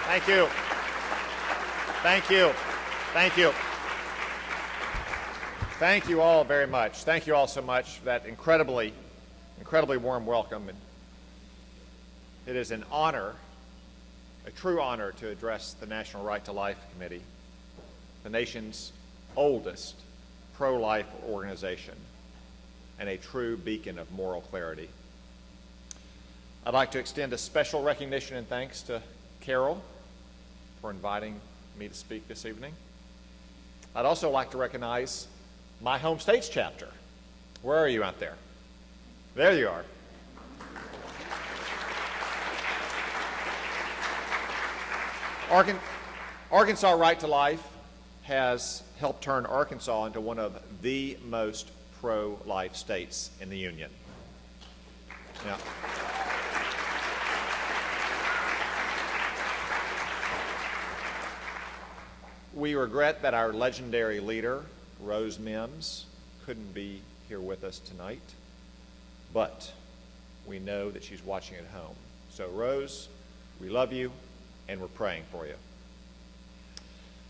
Thank you. Thank you. Thank you. Thank you all very much. Thank you all so much for that incredibly warm welcome. It is an honor, a true honor, to address the National Right to Life Committee, the nation's oldest pro-life organization, and a true beacon of moral clarity. I'd like to extend a special recognition and thanks to Carol for inviting me to speak this evening. I'd also like to recognize my home state's chapter. Where are you out there? There you are. Arkansas Right to Life has helped turn Arkansas into one of the most pro-life states in the Union. Now, we regret that our legendary leader, Rose Mims, couldn't be here with us tonight, but we know that she's watching at home. So Rose, we love you and we're praying for you.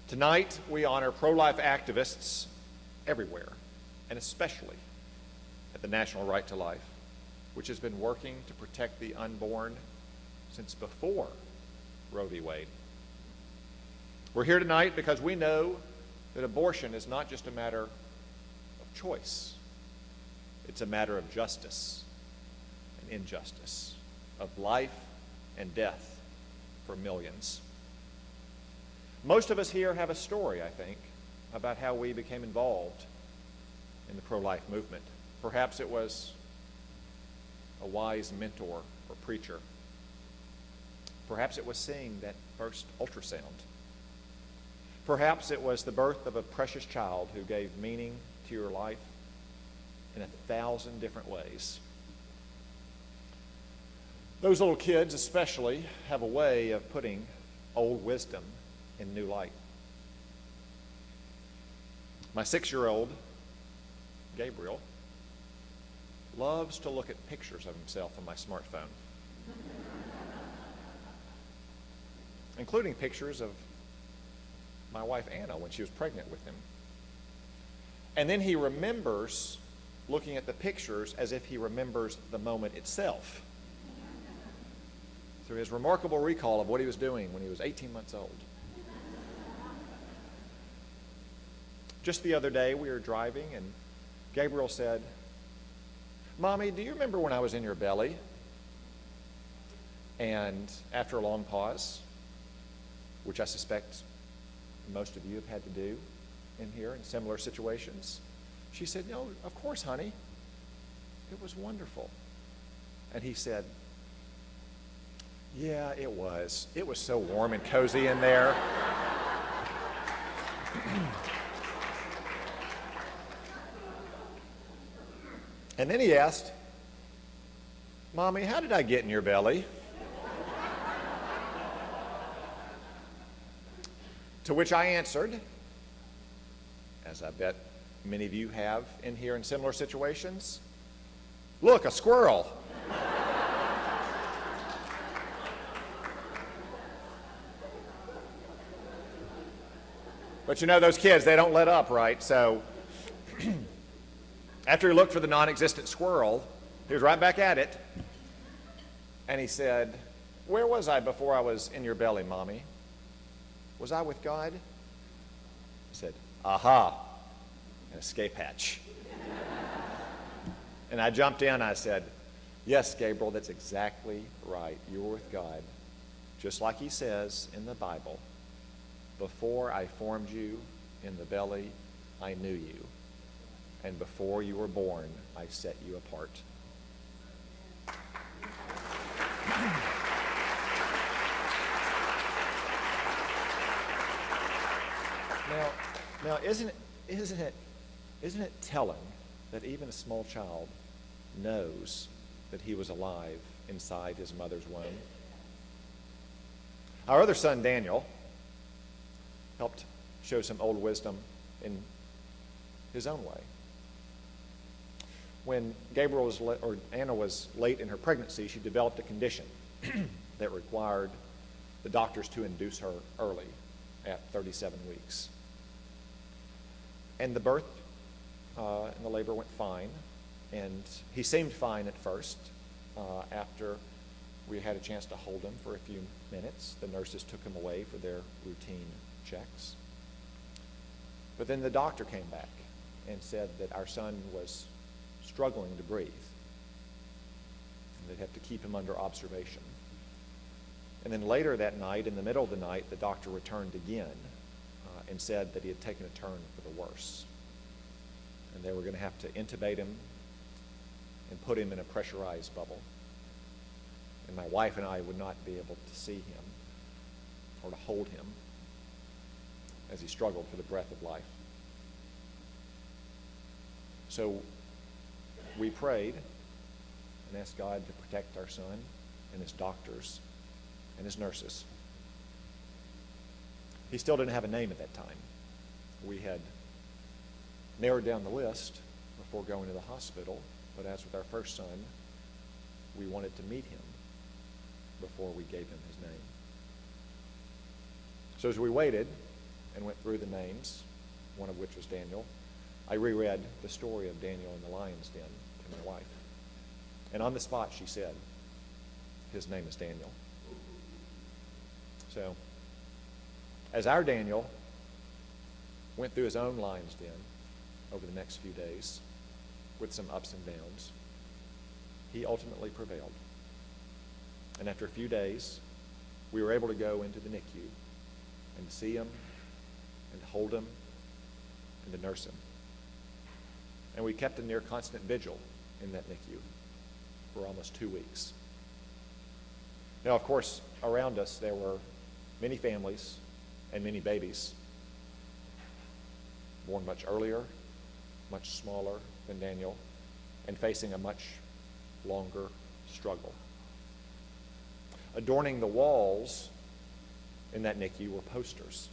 Tonight, we honor pro-life activists everywhere, and especially at the National Right to Life, which has been working to protect the unborn since before Roe v. Wade. We're here tonight because we know that abortion is not just a matter of choice. It's a matter of justice and injustice, of life and death for millions. Most of us here have a story, I think, about how we became involved in the pro-life movement. Perhaps it was a wise mentor or preacher. Perhaps it was seeing that first ultrasound. Perhaps it was the birth of a precious child who gave meaning to your life in 1,000 different ways. Those little kids especially have a way of putting old wisdom in new light. My 6-year-old, Gabriel, loves to look at pictures of himself on my smartphone, including pictures of my wife Anna when she was pregnant with him. And then he remembers looking at the pictures as if he remembers the moment itself, through his remarkable recall of what he was doing when he was 18 months old. Just the other day, we were driving, and Gabriel said, "Mommy, do you remember when I was in your belly?" And after a long pause, which I suspect most of you have had to do in here in similar situations, she said, "No, of course, honey. It was wonderful." And he said, "Yeah, it was. It was so warm and cozy in there." And then he asked, "Mommy, how did I get in your belly?" To which I answered, as I bet many of you have in here in similar situations, "Look, a squirrel." But you know, those kids, they don't let up, right? So after he looked for the non-existent squirrel, he was right back at it. And he said, "Where was I before I was in your belly, Mommy? Was I with God?" I said, "Aha, an escape hatch." And I jumped in, I said, "Yes, Gabriel, that's exactly right. You were with God. Just like he says in the Bible, before I formed you in the belly, I knew you. And before you were born, I set you apart." Now, isn't it telling that even a small child knows that he was alive inside his mother's womb? Our other son, Daniel, helped show some old wisdom in his own way. When Anna was late in her pregnancy, she developed a condition that required the doctors to induce her early at 37 weeks. And the birth and the labor went fine, and he seemed fine at first. After we had a chance to hold him for a few minutes, the nurses took him away for their routine checks. But then the doctor came back and said that our son was struggling to breathe, and they'd have to keep him under observation. And then later that night, in the middle of the night, the doctor returned again and said that he had taken a turn for the worse, and they were going to have to intubate him and put him in a pressurized bubble. And my wife and I would not be able to see him or to hold him as he struggled for the breath of life. So we prayed and asked God to protect our son and his doctors and his nurses. He still didn't have a name at that time. We had narrowed down the list before going to the hospital, but as with our first son, we wanted to meet him before we gave him his name. So as we waited and went through the names, one of which was Daniel, I reread the story of Daniel in the lion's den to my wife. And on the spot she said, his name is Daniel. So, as our Daniel went through his own lion's den over the next few days with some ups and downs, he ultimately prevailed. And after a few days, we were able to go into the NICU and to see him and to hold him and to nurse him. And we kept a near constant vigil in that NICU for almost 2 weeks. Now, of course, around us there were many families and many babies born much earlier, much smaller than Daniel, and facing a much longer struggle. Adorning the walls in that NICU were posters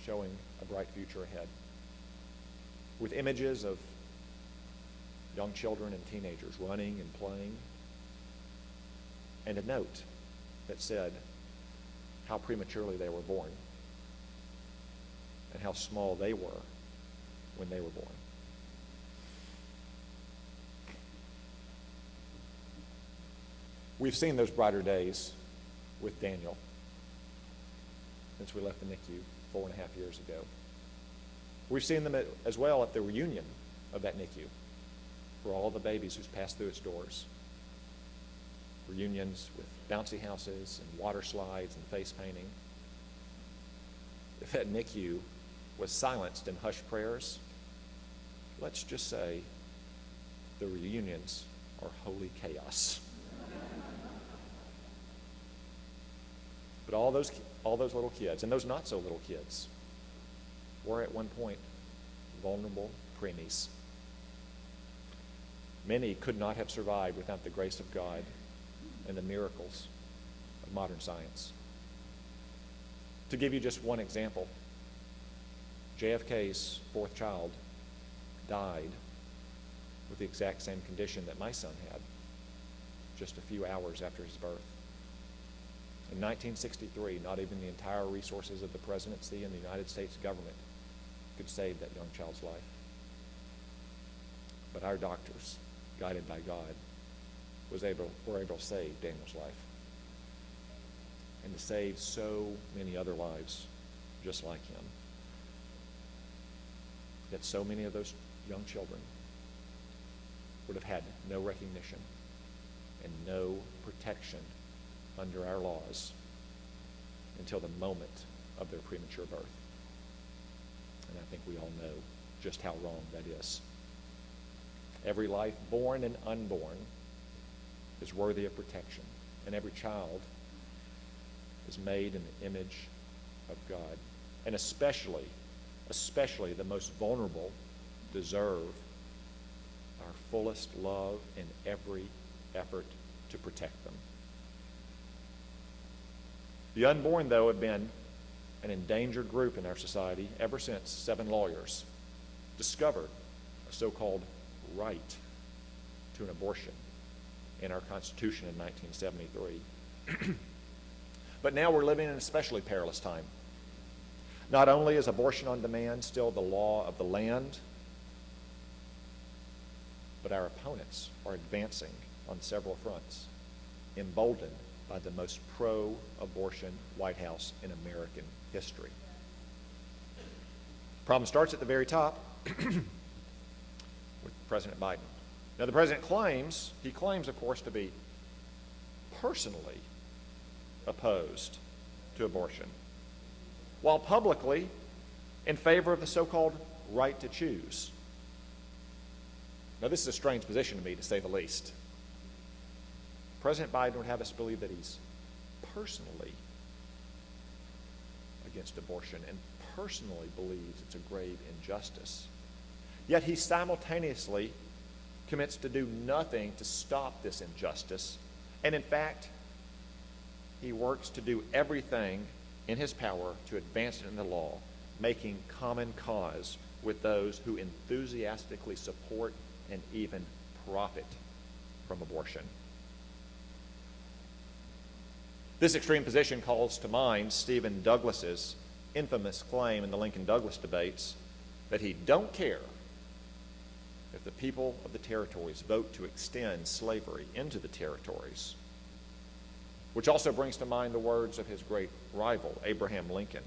showing a bright future ahead, with images of young children and teenagers running and playing, and a note that said how prematurely they were born and how small they were when they were born. We've seen those brighter days with Daniel since we left the NICU 4.5 years ago. We've seen them as well at the reunion of that NICU for all the babies who's passed through its doors. Reunions with bouncy houses and water slides and face painting. If that NICU was silenced in hushed prayers, let's just say the reunions are holy chaos. But all those little kids, and those not so little kids, were at one point vulnerable preemies. Many could not have survived without the grace of God and the miracles of modern science. To give you just one example, JFK's fourth child died with the exact same condition that my son had just a few hours after his birth. In 1963, not even the entire resources of the presidency and the United States government could save that young child's life. But our doctors, guided by God, were able to save Daniel's life and to save so many other lives just like him. Yet so many of those young children would have had no recognition and no protection under our laws until the moment of their premature birth. And I think we all know just how wrong that is. Every life, born and unborn, is worthy of protection, and every child is made in the image of God. And especially the most vulnerable deserve our fullest love in every effort to protect them. The unborn, though, have been an endangered group in our society ever since 7 lawyers discovered a so-called right to an abortion in our Constitution in 1973. But now we're living in an especially perilous time. Not only is abortion on demand still the law of the land, but our opponents are advancing on several fronts, emboldened by the most pro-abortion White House in American history. Problem starts at the very top with President Biden. Now, the president claims, of course, to be personally opposed to abortion, while publicly in favor of the so-called right to choose. Now, this is a strange position to me, to say the least. President Biden would have us believe that he's personally against abortion and personally believes it's a grave injustice. Yet he simultaneously commits to do nothing to stop this injustice. And in fact, he works to do everything in his power to advance it into law, making common cause with those who enthusiastically support and even profit from abortion. This extreme position calls to mind Stephen Douglas's infamous claim in the Lincoln-Douglas debates that he don't care if the people of the territories vote to extend slavery into the territories, which also brings to mind the words of his great rival, Abraham Lincoln,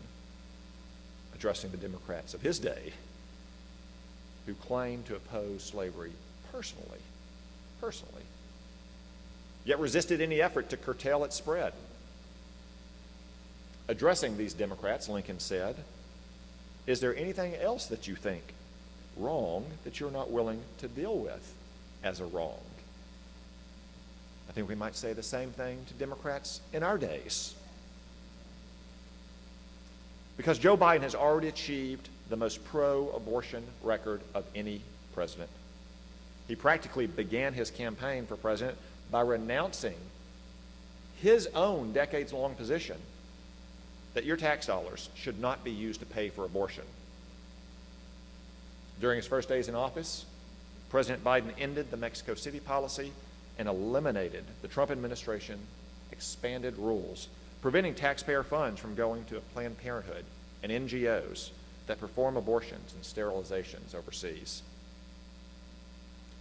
addressing the Democrats of his day, who claimed to oppose slavery personally, yet resisted any effort to curtail its spread. Addressing these Democrats, Lincoln said, "Is there anything else that you think wrong that you're not willing to deal with as a wrong?" I think we might say the same thing to Democrats in our days. Because Joe Biden has already achieved the most pro-abortion record of any president. He practically began his campaign for president by renouncing his own decades-long position that your tax dollars should not be used to pay for abortion. During his first days in office, President Biden ended the Mexico City policy and eliminated the Trump administration expanded rules preventing taxpayer funds from going to Planned Parenthood and NGOs that perform abortions and sterilizations overseas.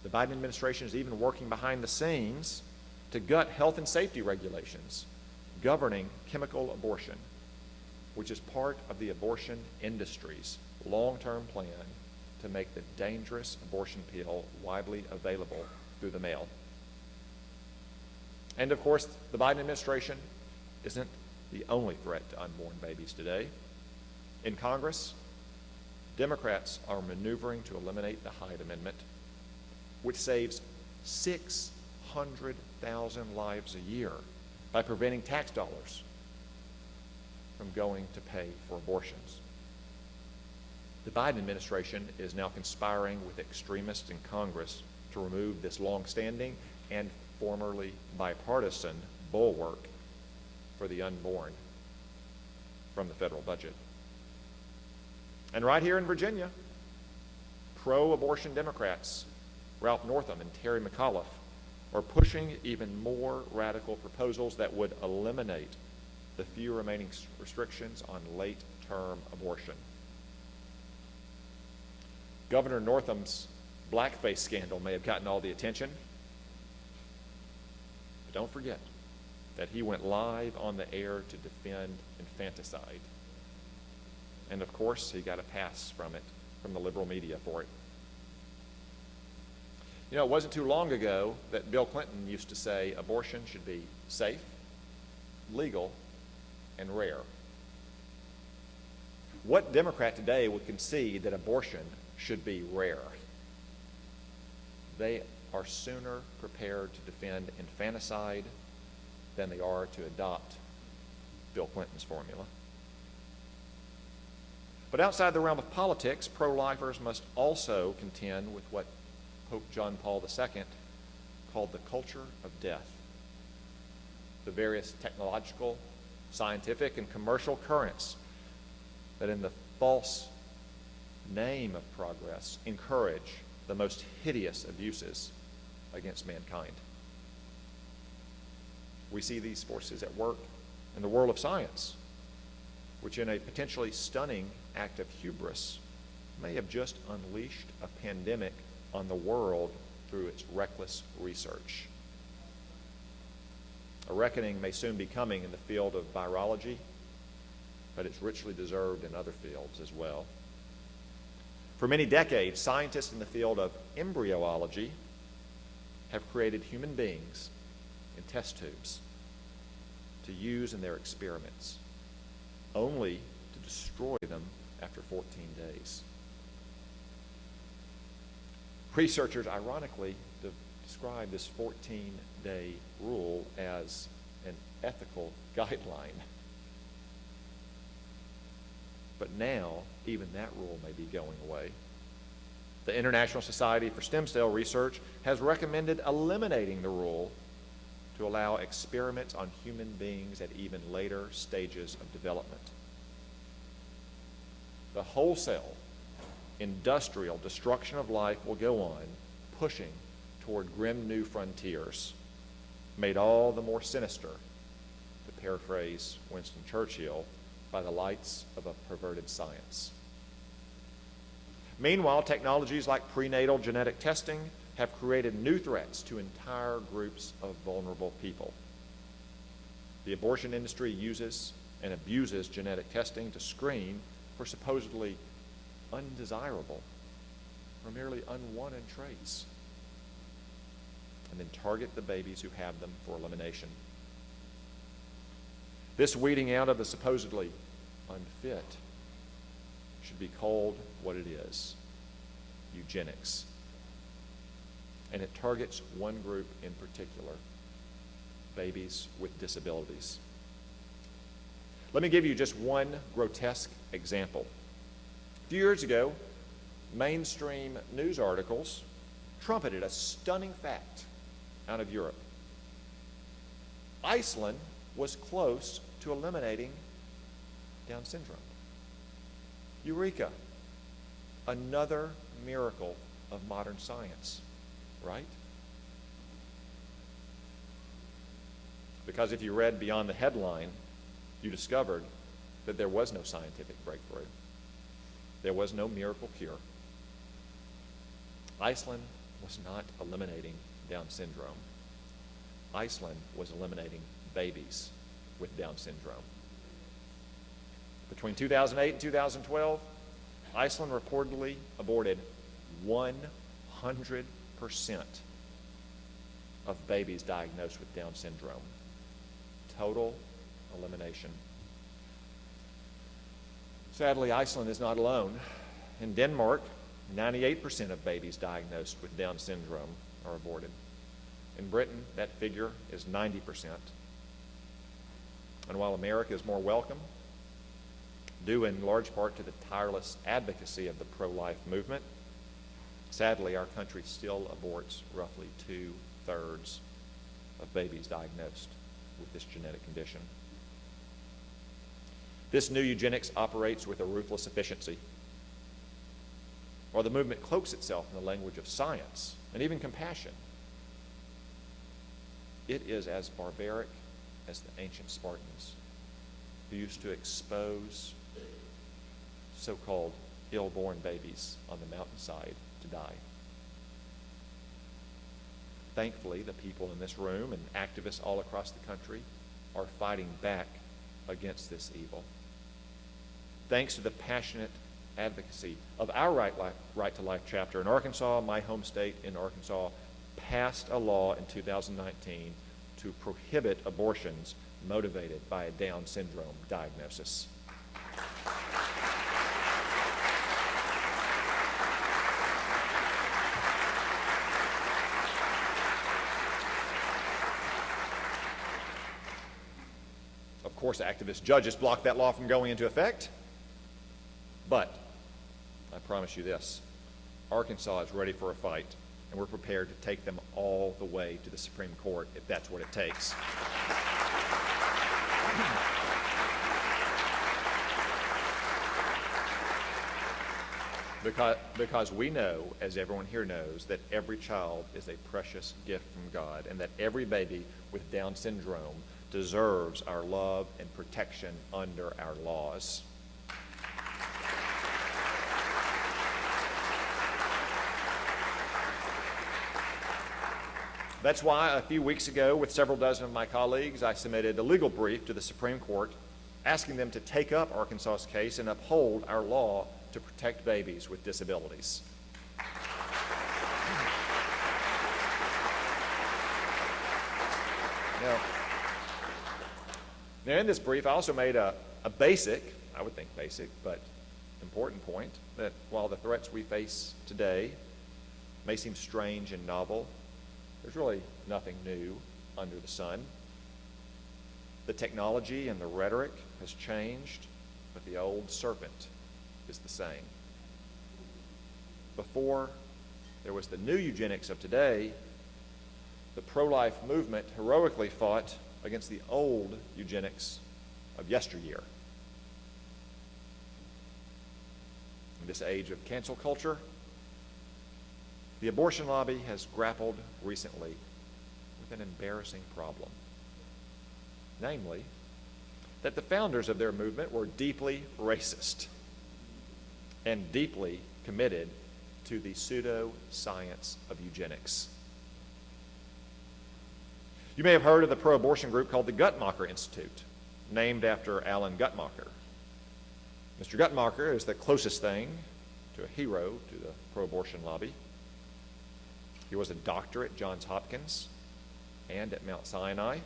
The Biden administration is even working behind the scenes to gut health and safety regulations governing chemical abortion, which is part of the abortion industry's long-term plan to make the dangerous abortion pill widely available through the mail. And of course, the Biden administration isn't the only threat to unborn babies today. In Congress, Democrats are maneuvering to eliminate the Hyde Amendment, which saves 600,000 lives a year by preventing tax dollars from going to pay for abortions. The Biden administration is now conspiring with extremists in Congress to remove this long-standing and formerly bipartisan bulwark for the unborn from the federal budget. And right here in Virginia, pro-abortion Democrats, Ralph Northam and Terry McAuliffe, are pushing even more radical proposals that would eliminate the few remaining restrictions on late-term abortion. Governor Northam's blackface scandal may have gotten all the attention, but don't forget that he went live on the air to defend infanticide. And of course, he got a pass from the liberal media for it. You know, it wasn't too long ago that Bill Clinton used to say abortion should be safe, legal, and rare. What Democrat today would concede that abortion should be rare? They are sooner prepared to defend infanticide than they are to adopt Bill Clinton's formula. But outside the realm of politics, pro-lifers must also contend with what Pope John Paul II called the culture of death. The various technological, scientific, and commercial currents that in the false name of progress encourage the most hideous abuses against mankind. We see these forces at work in the world of science, which in a potentially stunning act of hubris may have just unleashed a pandemic on the world through its reckless research. A reckoning may soon be coming in the field of virology, but it's richly deserved in other fields as well. For many decades, scientists in the field of embryology have created human beings in test tubes to use in their experiments, only to destroy them after 14 days. Researchers, ironically, describe this 14-day rule as an ethical guideline. But now, even that rule may be going away. The International Society for Stem Cell Research has recommended eliminating the rule to allow experiments on human beings at even later stages of development. The wholesale industrial destruction of life will go on, pushing toward grim new frontiers, made all the more sinister, to paraphrase Winston Churchill, by the lights of a perverted science. Meanwhile, technologies like prenatal genetic testing have created new threats to entire groups of vulnerable people. The abortion industry uses and abuses genetic testing to screen for supposedly undesirable or merely unwanted traits, and then target the babies who have them for elimination. This weeding out of the supposedly unfit should be called what it is: eugenics. And it targets one group in particular: babies with disabilities. Let me give you just one grotesque example. A few years ago, mainstream news articles trumpeted a stunning fact out of Europe. Iceland was close to eliminating Down syndrome. Eureka! Another miracle of modern science, right? Because if you read beyond the headline, you discovered that there was no scientific breakthrough. There was no miracle cure. Iceland was not eliminating Down syndrome. Iceland was eliminating babies with Down syndrome. Between 2008 and 2012, Iceland reportedly aborted 100% of babies diagnosed with Down syndrome. Total elimination. Sadly, Iceland is not alone. In Denmark, 98% of babies diagnosed with Down syndrome are aborted. In Britain, that figure is 90%. And while America is more welcome, due in large part to the tireless advocacy of the pro-life movement, sadly, our country still aborts roughly 2/3 of babies diagnosed with this genetic condition. This new eugenics operates with a ruthless efficiency. While the movement cloaks itself in the language of science and even compassion, it is as barbaric as the ancient Spartans, who used to expose so-called ill-born babies on the mountainside to die. Thankfully, the people in this room and activists all across the country are fighting back against this evil. Thanks to the passionate advocacy of our Right to Life chapter in Arkansas, my home state in Arkansas passed a law in 2019 to prohibit abortions motivated by a Down syndrome diagnosis. Of course, activist judges blocked that law from going into effect. But I promise you this: Arkansas is ready for a fight, and we're prepared to take them all the way to the Supreme Court if that's what it takes. Because we know, as everyone here knows, that every child is a precious gift from God, and that every baby with Down syndrome deserves our love and protection under our laws. That's why a few weeks ago, with several dozen of my colleagues, I submitted a legal brief to the Supreme Court asking them to take up Arkansas's case and uphold our law to protect babies with disabilities. Now, in this brief, I also made a basic, I would think basic, but important point that while the threats we face today may seem strange and novel, there's really nothing new under the sun. The technology and the rhetoric has changed, but the old serpent is the same. Before there was the new eugenics of today, the pro-life movement heroically fought against the old eugenics of yesteryear. In this age of cancel culture, the abortion lobby has grappled recently with an embarrassing problem. Namely, that the founders of their movement were deeply racist and deeply committed to the pseudo-science of eugenics. You may have heard of the pro-abortion group called the Guttmacher Institute, named after Alan Guttmacher. Mr. Guttmacher is the closest thing to a hero to the pro-abortion lobby. He was a doctor at Johns Hopkins and at Mount Sinai.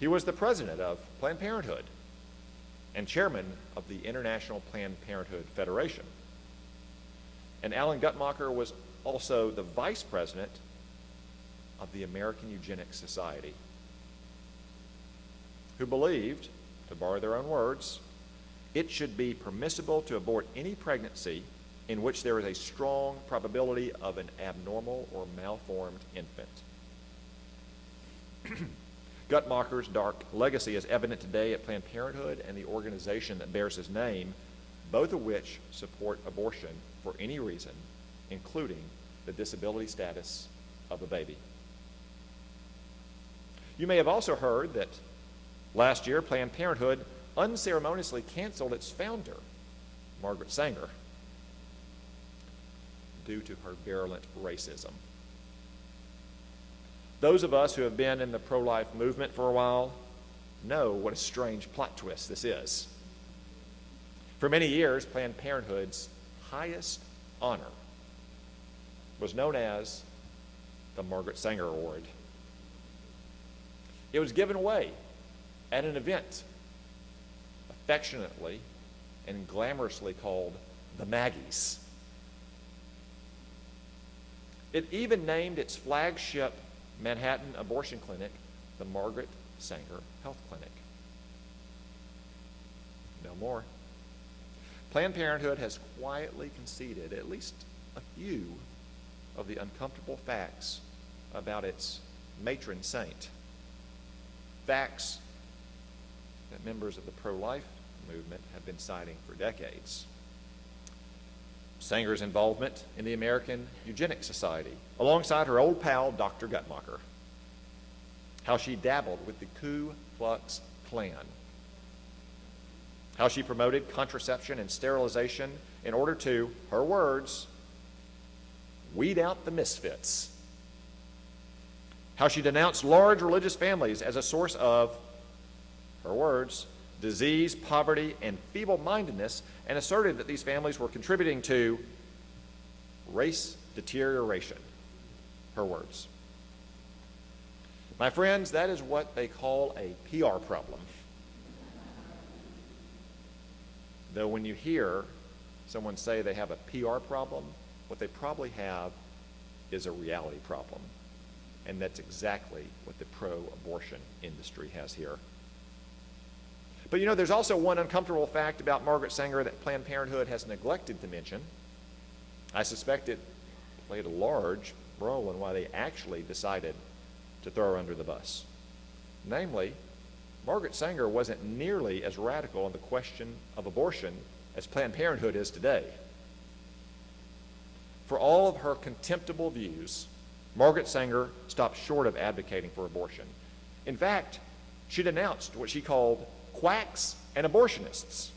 He was the president of Planned Parenthood and chairman of the International Planned Parenthood Federation. And Alan Guttmacher was also the vice president of the American Eugenics Society, who believed, to borrow their own words, it should be permissible to abort any pregnancy in which there is a strong probability of an abnormal or malformed infant. Guttmacher's dark legacy is evident today at Planned Parenthood and the organization that bears his name, both of which support abortion for any reason, including the disability status of a baby. You may have also heard that last year Planned Parenthood unceremoniously canceled its founder, Margaret Sanger, due to her virulent racism. Those of us who have been in the pro-life movement for a while know what a strange plot twist this is. For many years, Planned Parenthood's highest honor was known as the Margaret Sanger Award. It was given away at an event, affectionately and glamorously called the Maggies. It even named its flagship Manhattan abortion clinic the Margaret Sanger Health Clinic. No more. Planned Parenthood has quietly conceded at least a few of the uncomfortable facts about its matron saint. Facts that members of the pro-life movement have been citing for decades. Sanger's involvement in the American Eugenics Society, alongside her old pal, Dr. Guttmacher. How she dabbled with the Ku Klux Klan. How she promoted contraception and sterilization in order to, her words, weed out the misfits. How she denounced large religious families as a source of, her words, disease, poverty, and feeble-mindedness, and asserted that these families were contributing to race deterioration. Her words. My friends, that is what they call a PR problem. Though when you hear someone say they have a PR problem, what they probably have is a reality problem. And that's exactly what the pro-abortion industry has here. But you know, there's also one uncomfortable fact about Margaret Sanger that Planned Parenthood has neglected to mention. I suspect it played a large role in why they actually decided to throw her under the bus. Namely, Margaret Sanger wasn't nearly as radical on the question of abortion as Planned Parenthood is today. For all of her contemptible views, Margaret Sanger stopped short of advocating for abortion. In fact, she denounced what she called quacks and abortionists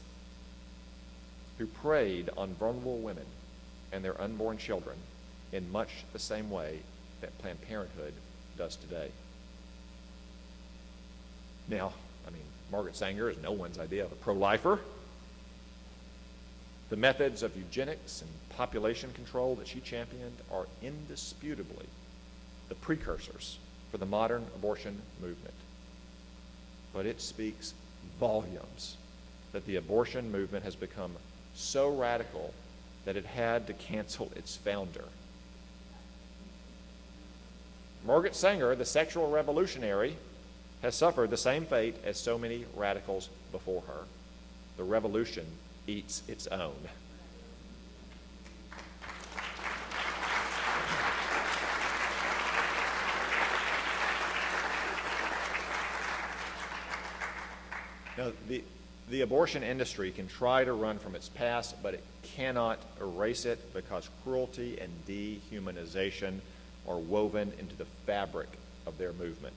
who preyed on vulnerable women and their unborn children in much the same way that Planned Parenthood does today. Now, Margaret Sanger is no one's idea of a pro-lifer. The methods of eugenics and population control that she championed are indisputably the precursors for the modern abortion movement. But it speaks volumes that the abortion movement has become so radical that it had to cancel its founder. Margaret Sanger, the sexual revolutionary, has suffered the same fate as so many radicals before her. The revolution eats its own. Now, the abortion industry can try to run from its past, but it cannot erase it because cruelty and dehumanization are woven into the fabric of their movement.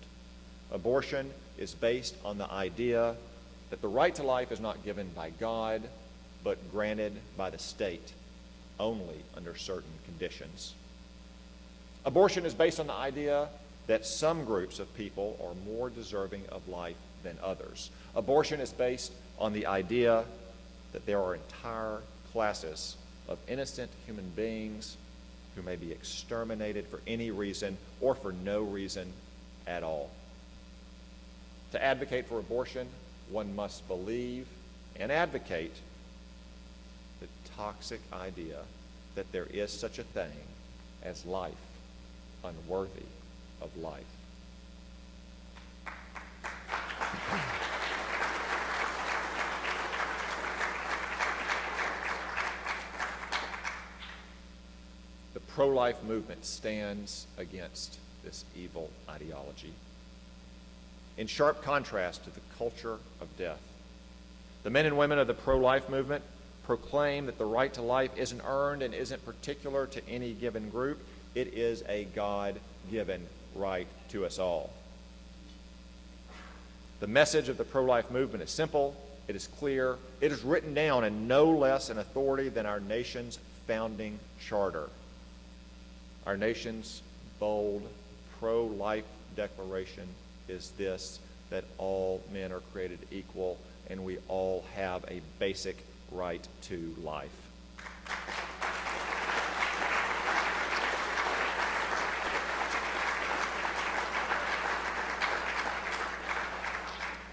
Abortion is based on the idea that the right to life is not given by God, but granted by the state, only under certain conditions. Abortion is based on the idea that some groups of people are more deserving of life than others. Abortion is based on the idea that there are entire classes of innocent human beings who may be exterminated for any reason or for no reason at all. To advocate for abortion, one must believe and advocate the toxic idea that there is such a thing as life unworthy of life. The pro-life movement stands against this evil ideology. In sharp contrast to the culture of death, the men and women of the pro-life movement proclaim that the right to life isn't earned and isn't particular to any given group. It is a God-given right to us all. The message of the pro-life movement is simple, it is clear, it is written down in no less an authority than our nation's founding charter. Our nation's bold pro-life declaration is this, that all men are created equal and we all have a basic right to life.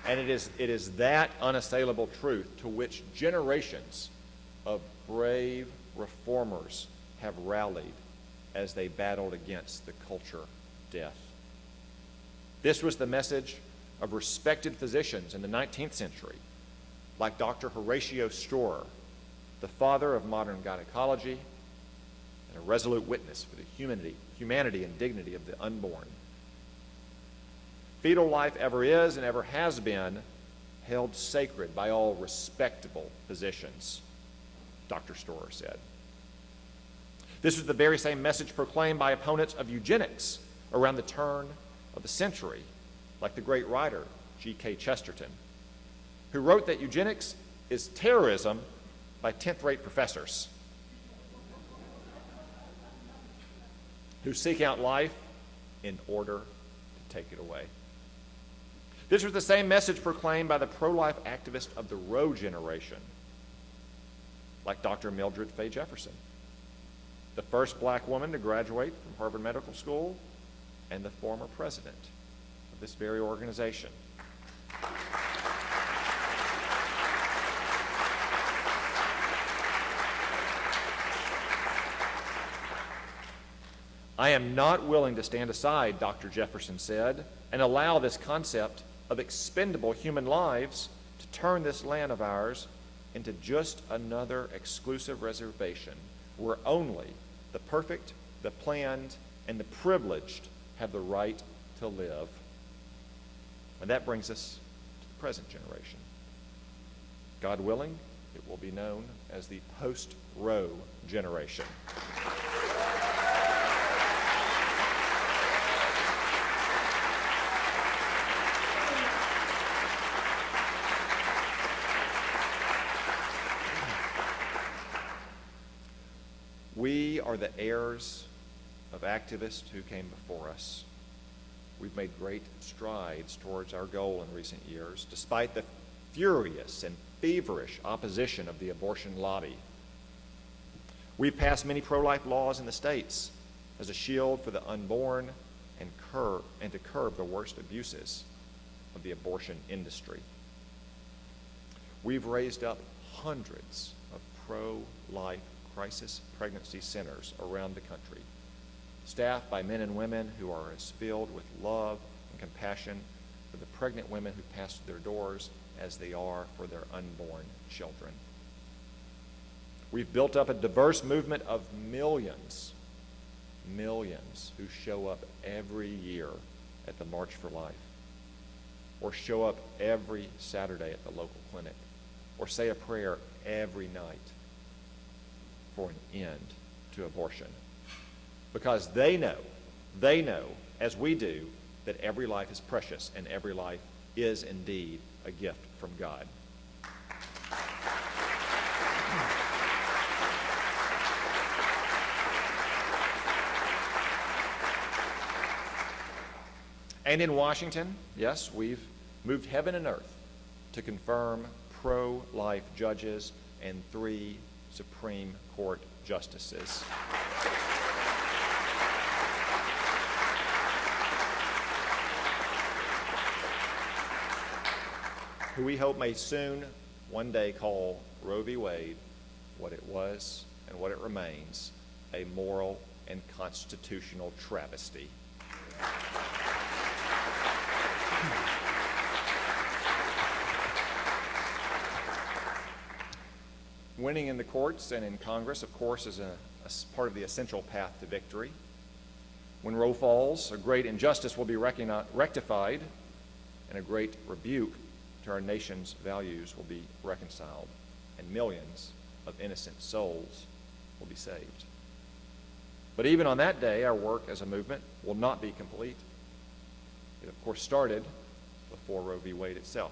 And it is that unassailable truth to which generations of brave reformers have rallied as they battled against the culture of death. This was the message of respected physicians in the 19th century, like Dr. Horatio Storer, the father of modern gynecology and a resolute witness for the humanity and dignity of the unborn. Fetal life ever is and ever has been held sacred by all respectable physicians, Dr. Storer said. This was the very same message proclaimed by opponents of eugenics around the turn of the century, like the great writer G.K. Chesterton, who wrote that eugenics is terrorism by 10th-rate professors who seek out life in order to take it away. This was the same message proclaimed by the pro-life activists of the Roe generation, like Dr. Mildred Fay Jefferson, the first black woman to graduate from Harvard Medical School and the former president of this very organization. I am not willing to stand aside, Dr. Jefferson said, and allow this concept of expendable human lives to turn this land of ours into just another exclusive reservation where only the perfect, the planned, and the privileged have the right to live. And that brings us to the present generation. God willing, it will be known as the post-Roe generation. are the heirs of activists who came before us. We've made great strides towards our goal in recent years, despite the furious and feverish opposition of the abortion lobby. We've passed many pro-life laws in the states as a shield for the unborn and to curb the worst abuses of the abortion industry. We've raised up hundreds of pro-life crisis pregnancy centers around the country, staffed by men and women who are as filled with love and compassion for the pregnant women who pass through their doors as they are for their unborn children. We've built up a diverse movement of millions who show up every year at the March for Life, or show up every Saturday at the local clinic, or say a prayer every night for an end to abortion. Because they know, as we do, that every life is precious and every life is indeed a gift from God. And in Washington, yes, we've moved heaven and earth to confirm pro-life judges and 3 Supreme Court justices. Who we hope may soon, one day, call Roe v. Wade what it was and what it remains, a moral and constitutional travesty. Winning in the courts and in Congress, of course, is a part of the essential path to victory. When Roe falls, a great injustice will be rectified, and a great rebuke to our nation's values will be reconciled, and millions of innocent souls will be saved. But even on that day, our work as a movement will not be complete. It, of course, started before Roe v. Wade itself.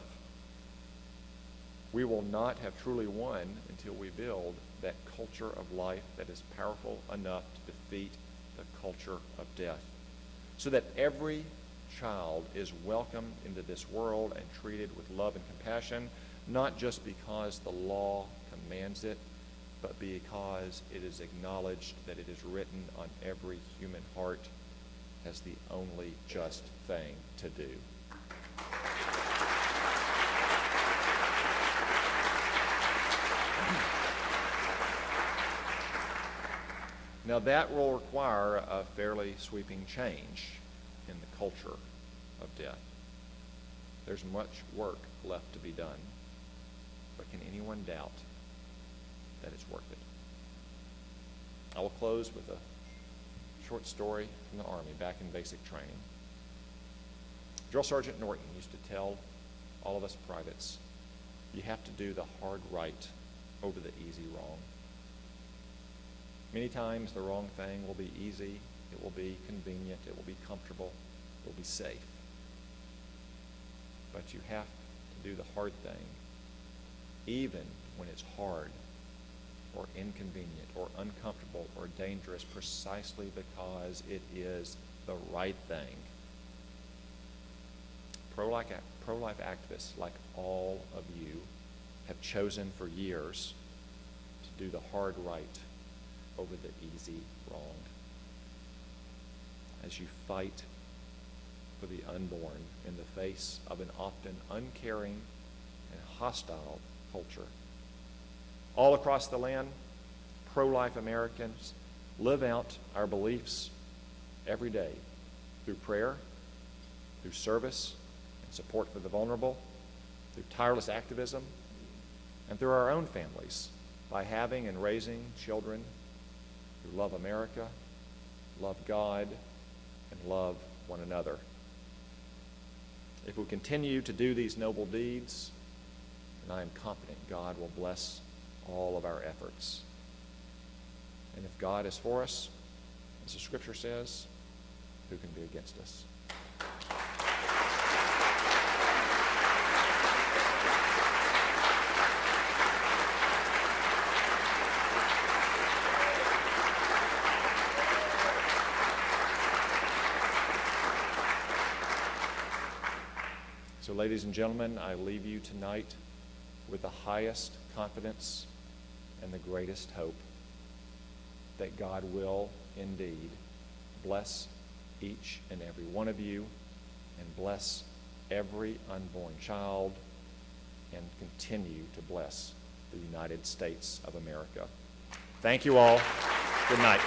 We will not have truly won until we build that culture of life that is powerful enough to defeat the culture of death, so that every child is welcomed into this world and treated with love and compassion, not just because the law commands it, but because it is acknowledged that it is written on every human heart as the only just thing to do. Now that will require a fairly sweeping change in the culture of death. There's much work left to be done, but can anyone doubt that it's worth it? I will close with a short story from the Army back in basic training. Drill Sergeant Norton used to tell all of us privates, you have to do the hard right over the easy wrong. Many times the wrong thing will be easy, it will be convenient, it will be comfortable, it will be safe. But you have to do the hard thing, even when it's hard or inconvenient or uncomfortable or dangerous, precisely because it is the right thing. Pro-life activists, like all of you, have chosen for years to do the hard right over the easy wrong. As you fight for the unborn in the face of an often uncaring and hostile culture. All across the land, pro-life Americans live out our beliefs every day through prayer, through service and support for the vulnerable, through tireless activism, and through our own families by having and raising children who love America, love God, and love one another. If we continue to do these noble deeds, then I am confident God will bless all of our efforts. And if God is for us, as the Scripture says, who can be against us? ladies and gentlemen, I leave you tonight with the highest confidence and the greatest hope that God will indeed bless each and every one of you and bless every unborn child and continue to bless the United States of America. Thank you all. Good night.